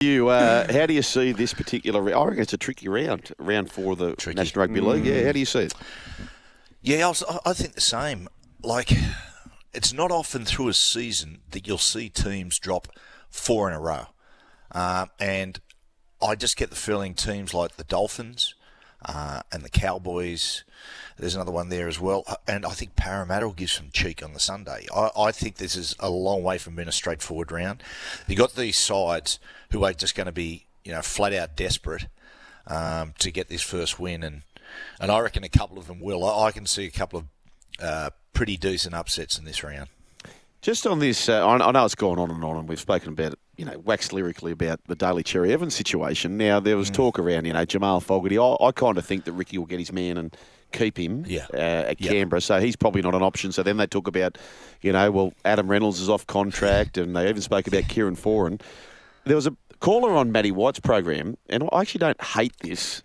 How do you see this particular? I reckon it's a tricky round 4 of the National Rugby League. Yeah, how do you see it? Yeah, I think the same. Like, it's not often through a season that you'll see teams drop 4 in a row. And I just get the feeling teams like the Dolphins and the Cowboys, there's another one there as well, and I think Parramatta will give some cheek on the Sunday. I think this is a long way from being a straightforward round. You've got these sides who are just going to be, flat out desperate to get this first win, and I reckon a couple of them will. I can see a couple of pretty decent upsets in this round. Just on this, I know it's gone on, and we've spoken about it, waxed lyrically about the Daly Cherry Evans situation. Now, there was talk around, Jamal Fogarty. I kind of think that Ricky will get his man and keep him at Canberra, so he's probably not an option. So then they talk about, Adam Reynolds is off contract, and they even spoke about Kieran Foran. There was a caller on Matty White's program, and I actually don't hate this.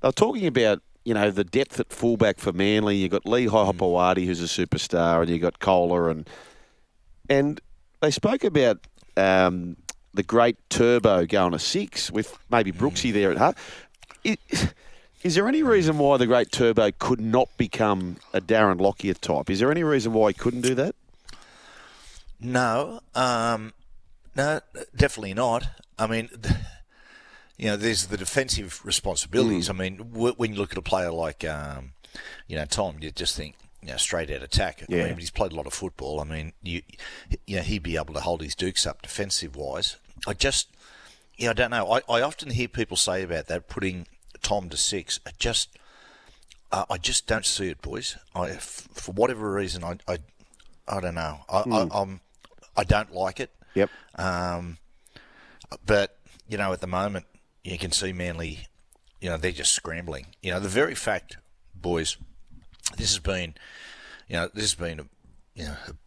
They were talking about, the depth at fullback for Manly. You've got Lee Hopewadi, who's a superstar, and you've got Kohler, and they spoke about the great Turbo going to 6 with maybe Brooksy there at heart. Is there any reason why the great Turbo could not become a Darren Lockyer type? Is there any reason why he couldn't do that? No, definitely not. I mean, there's the defensive responsibilities. I mean, when you look at a player like, Tom, you just think, straight out attack. Yeah. I mean, he's played a lot of football. I mean, he'd be able to hold his dukes up defensive-wise. I don't know. I often hear people say about that, putting Tom to 6. I just don't see it, boys. For whatever reason, I don't know. I don't like it. Yep. But at the moment, you can see Manly. They're just scrambling. The very fact, boys, this has been a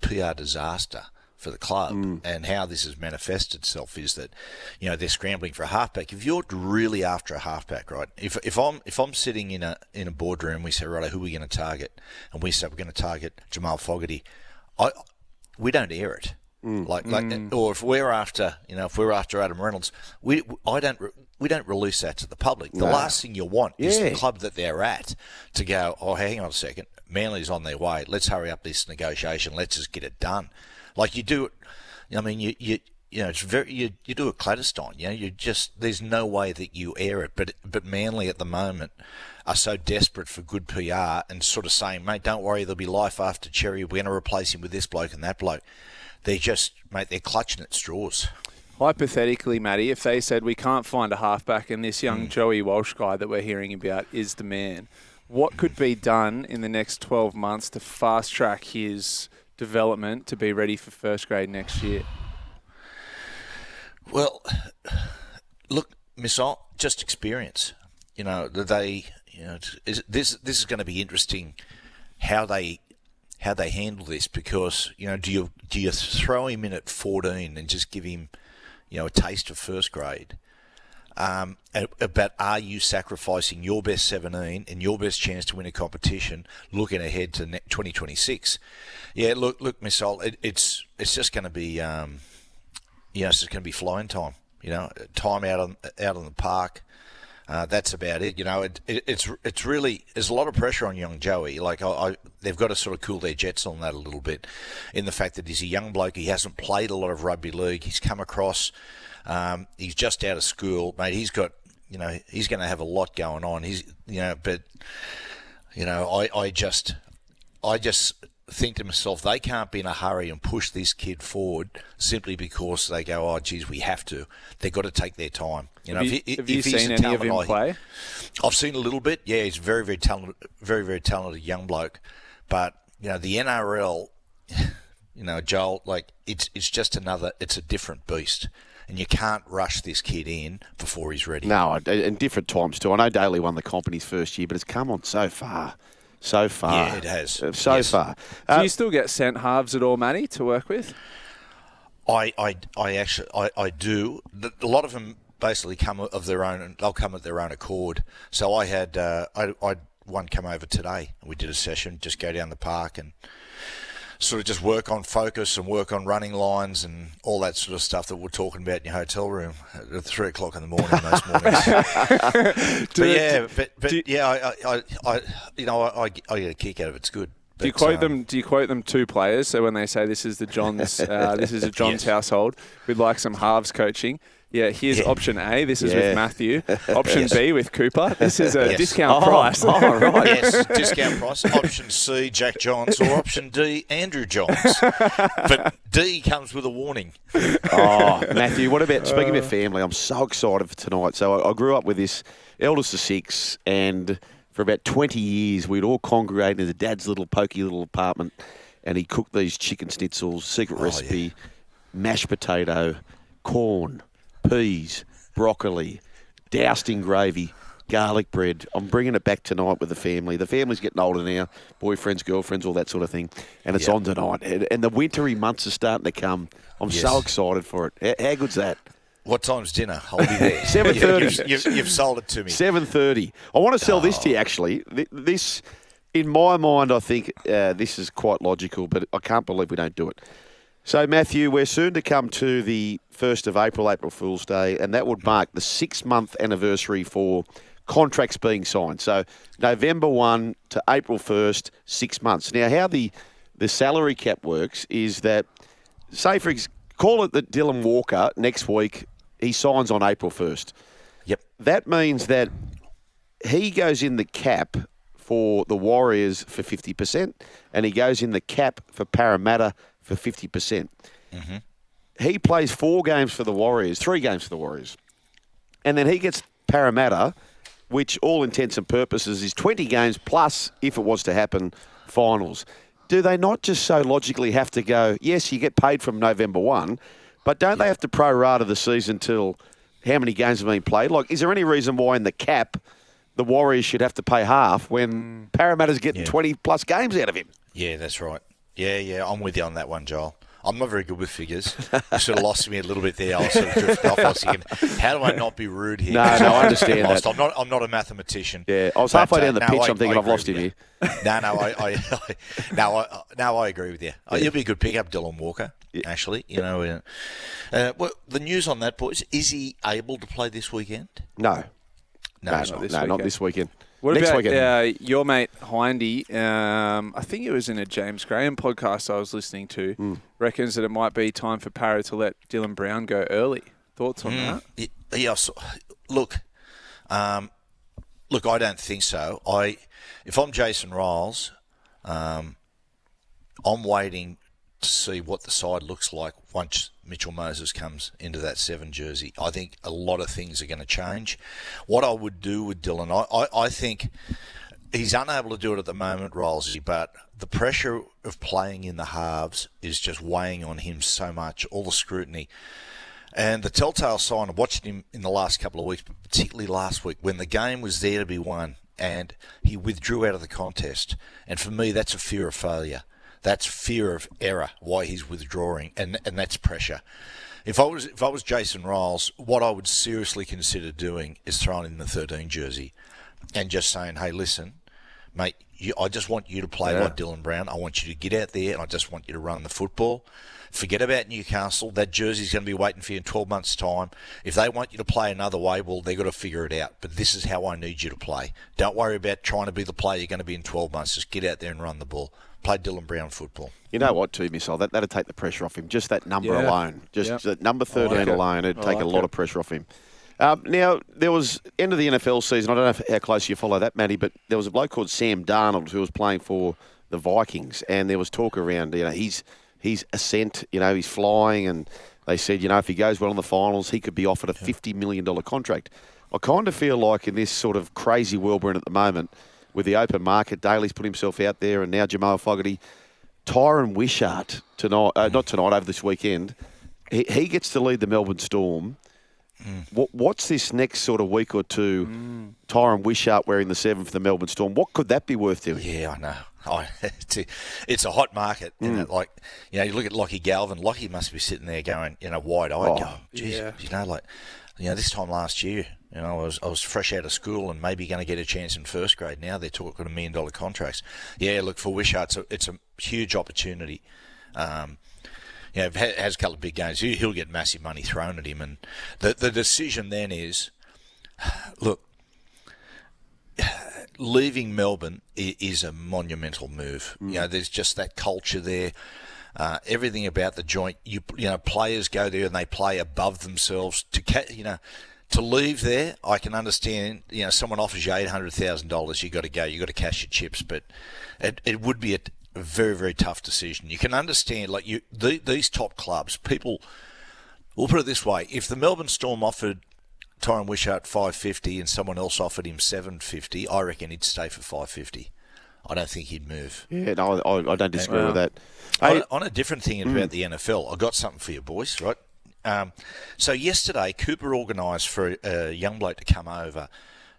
PR disaster for the club, and how this has manifested itself is that they're scrambling for a halfback. If you're really after a halfback, right? If I'm sitting in a boardroom, we say, right, who are we going to target? And we say we're going to target Jamal Fogarty. We don't air it. Or if we're after Adam Reynolds, we don't release that to the public. The last thing you want is the club that they're at to go, oh, hang on a second, Manly's on their way. Let's hurry up this negotiation. Let's just get it done. Like you do it. I mean, it's very you do it clandestine. There's no way that you air it. But Manly at the moment are so desperate for good PR and sort of saying, mate, don't worry, there'll be life after Cherry. We're going to replace him with this bloke and that bloke. They're clutching at straws. Hypothetically, Matty, if they said we can't find a halfback and this young Joey Walsh guy that we're hearing about is the man, what could be done in the next 12 months to fast-track his development to be ready for first grade next year? Well, look, Missile, just experience. This is going to be interesting how they handle this, because do you throw him in at 14 and just give him a taste of first grade? But are you sacrificing your best 17 and your best chance to win a competition looking ahead to 2026? Yeah, look, Missile, it's just going to be it's just going to be flying time. Time out on the park. That's about it. It's really, there's a lot of pressure on young Joey. Like they've got to sort of cool their jets on that a little bit, in the fact that he's a young bloke. He hasn't played a lot of rugby league. He's come across. He's just out of school, mate. He's got, he's going to have a lot going on. I just think to myself, they can't be in a hurry and push this kid forward simply because they go, oh, geez, we have to. They've got to take their time. Have you seen any of him play? I've seen a little bit. Yeah, he's very, very talented, very, very talented young bloke. But, the NRL, Joel, it's just it's a different beast. And you can't rush this kid in before he's ready. No, and different times too. I know Daly won the comp in his first year, but it's come on so far. So far. Yeah, it has. Far. Do you still get sent halves at all, Matty, to work with? I actually do. A lot of them basically come of their own, and they'll come at their own accord. So I had I one come over today, and we did a session, just go down the park and sort of just work on focus and work on running lines and all that sort of stuff that we're talking about in your hotel room at 3 o'clock in the morning most mornings. I get a kick out of it. It's good. Do you quote them? Do you quote them two players? So when they say this is the Johns, this is a Johns household, we'd like some halves coaching. Yeah, here's option A. This is with Matthew. Option B with Cooper. This is a discount price. Oh, right. Yes, discount price. Option C, Jack Johns, or option D, Andrew Johns. But D comes with a warning. Oh, Matthew, what about, speaking of family, I'm so excited for tonight. So I grew up with this eldest of 6, and for about 20 years, we'd all congregate in his dad's little pokey little apartment, and he cooked these chicken schnitzels, secret recipe, mashed potato, corn, peas, broccoli, doused in gravy, garlic bread. I'm bringing it back tonight with the family. The family's getting older now, boyfriends, girlfriends, all that sort of thing, and it's on tonight. And the wintry months are starting to come. I'm so excited for it. How good's that? What time's dinner? I'll be there. 7:30. You've sold it to me. 7:30. I want to sell this to you, actually. This, in my mind, I think this is quite logical, but I can't believe we don't do it. So, Matthew, we're soon to come to the 1st of April, April Fool's Day, and that would mark the 6-month anniversary for contracts being signed. So, November 1 to April 1st, 6 months. Now, how the salary cap works is that, say, call it that Dylan Walker next week, he signs on April 1st. Yep. That means that he goes in the cap for the Warriors for 50%, and he goes in the cap for Parramatta for 50%. Mm-hmm. He plays 4 games for the Warriors, 3 games for the Warriors. And then he gets Parramatta, which all intents and purposes is 20 games plus, if it was to happen, finals. Do they not just so logically have to go, yes, you get paid from November 1, but don't they have to prorata the season till how many games have been played? Like, is there any reason why in the cap the Warriors should have to pay half when Parramatta's getting 20-plus games out of him? Yeah, that's right. Yeah, I'm with you on that one, Joel. I'm not very good with figures. You sort of lost me a little bit there. I was sort of drifting off. I was thinking, how do I not be rude here? No, I understand that. I'm not a mathematician. Yeah, I was halfway down the pitch. I'm thinking I've lost him here. I agree with you. He'll be a good pickup, Dylan Walker. Actually, well, the news on that, boys, is he able to play this weekend? No, not this weekend. What Next about weekend. Your mate Hindy? I think it was in a James Graham podcast I was listening to. Reckons that it might be time for Parra to let Dylan Brown go early. Thoughts on that? Yeah. Look, I don't think so. If I'm Jason Riles, I'm waiting to see what the side looks like once Mitchell Moses comes into that 7 jersey. I think a lot of things are going to change. What I would do with Dylan, I think he's unable to do it at the moment, Rolsey, but the pressure of playing in the halves is just weighing on him so much, all the scrutiny. And the telltale sign, I watched him in the last couple of weeks, but particularly last week, when the game was there to be won and he withdrew out of the contest. And for me, that's a fear of failure. That's fear of error, why he's withdrawing, and that's pressure. If I was Jason Riles, what I would seriously consider doing is throwing in the 13 jersey and just saying, hey, listen, mate, I just want you to play like Dylan Brown. I want you to get out there and I just want you to run the football. Forget about Newcastle. That jersey's going to be waiting for you in 12 months' time. If they want you to play another way, well, they've got to figure it out. But this is how I need you to play. Don't worry about trying to be the player you're going to be in 12 months. Just get out there and run the ball. Play Dylan Brown football. You know what, too, Missile? That'd take the pressure off him. Just that number alone. Just that number 13 alone. It'd take a lot of pressure off him. Now, there was end of the NFL season. I don't know how close you follow that, Matty, but there was a bloke called Sam Darnold who was playing for the Vikings, and there was talk around, his ascent, he's flying, and they said, if he goes well in the finals, he could be offered a $50 million contract. I kind of feel like in this sort of crazy world we're in at the moment, with the open market, Daly's put himself out there, and now Jamal Fogarty, Tyron Wishart over this weekend, he gets to lead the Melbourne Storm. What's this next sort of week or two? Tyron Wishart wearing the 7 for the Melbourne Storm. What could that be worth doing? Yeah, I know. It's a hot market. You look at Lockie Galvin. Lockie must be sitting there going, wide-eyed, this time last year, You know, I was fresh out of school and maybe going to get a chance in first grade. Now they're talking $1 million contracts. Yeah, look, for Wishart, it's a huge opportunity. You know, has a couple of big games. He'll get massive money thrown at him. And the decision then is, look, leaving Melbourne is a monumental move. You know, there's just that culture there. Everything about the joint. You know, players go there and they play above themselves. To leave there, I can understand. You know, someone offers you $800,000, you got to go. You got to cash your chips. But it would be a very, very tough decision. You can understand, like these top clubs. People, we'll put it this way: if the Melbourne Storm offered Tyron Wishart $550 and someone else offered him $750, I reckon he'd stay for $550. I don't think he'd move. Yeah, no, I don't disagree with that. On a different thing about the NFL, I got something for you boys, right? So yesterday, Cooper organised for a young bloke to come over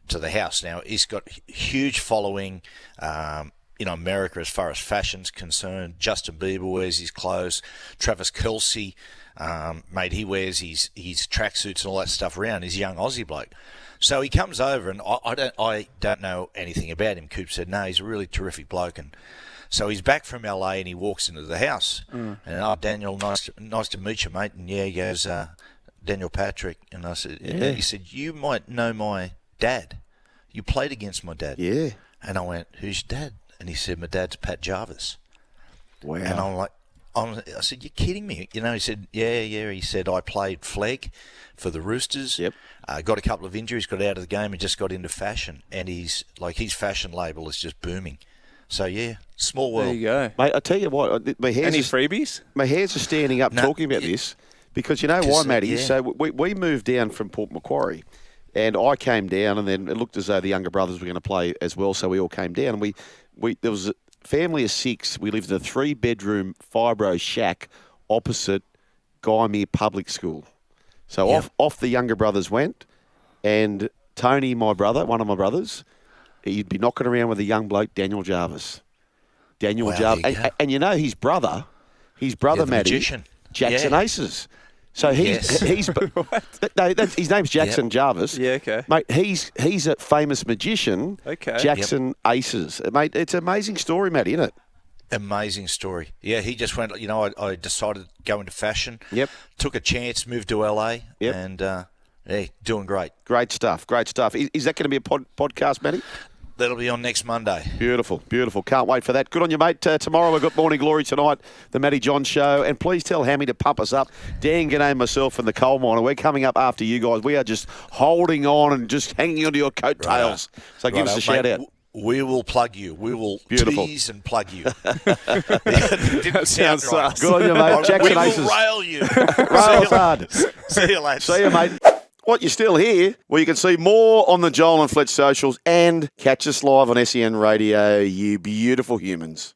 to the house. Now, he's got huge following in America as far as fashion's concerned. Justin Bieber wears his clothes. Travis Kelce, mate, he wears his tracksuits and all that stuff around. He's a young Aussie bloke. So he comes over, and I don't know anything about him. Coop said, no, he's a really terrific bloke. And so he's back from LA, and he walks into the house. And, Daniel, nice to meet you, mate. And, yeah, he goes, Daniel Patrick. And I said, yeah. He said, you might know my dad. You played against my dad. Yeah. And I went, who's your dad? And he said, my dad's Pat Jarvis. Wow. And I'm like, I said, you're kidding me. You know, he said, yeah. He said, I played flag for the Roosters. Yep. Got a couple of injuries, got out of the game and just got into fashion. And his fashion label is just booming. So, yeah, small world. There you go. Mate, I tell you what, my hairs Any freebies? My hairs are standing up talking about this because you know why, Matty? Yeah. So we moved down from Port Macquarie and I came down and then it looked as though the younger brothers were going to play as well, so we all came down and we there was a family of 6. We lived in a 3-bedroom fibro shack opposite Guymer Public School. So off the younger brothers went and Tony, my brother, one of my brothers, he'd be knocking around with a young bloke, Daniel Jarvis. Jarvis. And you know his brother, Matty, magician. Jackson Aces. So he's his name's Jackson Jarvis. Yeah, okay. Mate, he's a famous magician. Okay. Jackson Aces. Mate, it's an amazing story, Matty, isn't it? Amazing story. Yeah, he just went, I decided to go into fashion. Yep. Took a chance, moved to LA. Yep. And, doing great. Great stuff. Is that going to be a podcast, Matty? That'll be on next Monday. Beautiful. Can't wait for that. Good on you, mate. Tomorrow we've got Morning Glory tonight, the Matty Johns Show. And please tell Hammy to pump us up. Dan G'nay, myself and the coal miner. We're coming up after you guys. We are just holding on and just hanging onto your coattails. So give us a shout out. We will plug you. We will tease and plug you. Didn't sound right. Good on you, mate. Jackson we Aces. will rail you. Rail hard. See you, lads. See you, mate. What, you're still here? Well, you can see more on the Joel and Fletch socials and catch us live on SEN Radio, you beautiful humans.